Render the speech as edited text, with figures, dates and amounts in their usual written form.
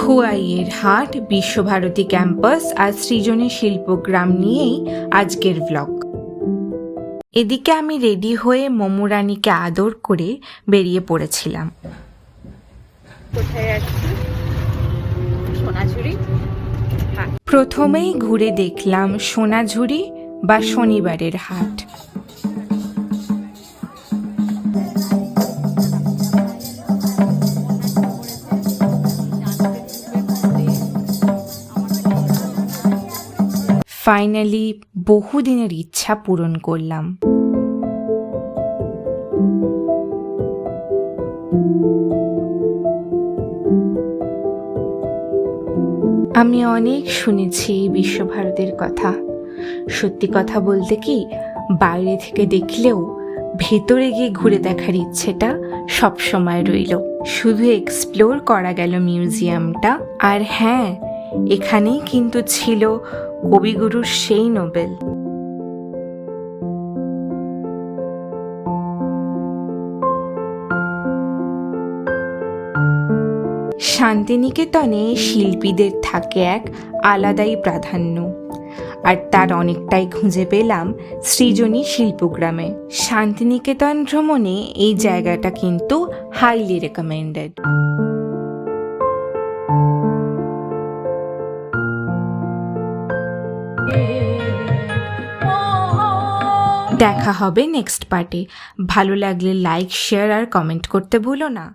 খোয়াইয়ের হাট, বিশ্বভারতী ক্যাম্পাস আর সৃজনী শিল্পগ্রাম নিয়েই আজকের ব্লগ। এদিকে আমি রেডি হয়ে মোমোরানীকে আদর করে বেরিয়ে পড়েছিলাম। কোথায় আছি? সোনাঝুরি। প্রথমেই ঘুরে দেখলাম সোনাঝুরি বা শনিবারের হাট। ফাইনালি বহুদিনের ইচ্ছা পূরণ করলাম। আমি অনেক শুনেছি এই বিশ্বভারতীর কথা। সত্যি কথা বলতে কি, বাইরে থেকে দেখলেও ভেতরে গিয়ে ঘুরে দেখার ইচ্ছেটা সবসময় রইল। শুধু এক্সপ্লোর করা গেল মিউজিয়ামটা। আর হ্যাঁ, এখানেই কিন্তু ছিল কবিগুরুর সেই নোবেল। শান্তিনিকেতনে শিল্পীদের থাকে এক আলাদাই প্রাধান্য, আর তার অনেকটাই খুঁজে পেলাম সৃজনী শিল্পগ্রামে। শান্তিনিকেতন ভ্রমণে এই জায়গাটা কিন্তু হাইলি রেকমেন্ডেড। দেখা হবে নেক্সট পার্টে। ভালো লাগলে লাইক, শেয়ার আর কমেন্ট করতে ভুলো না।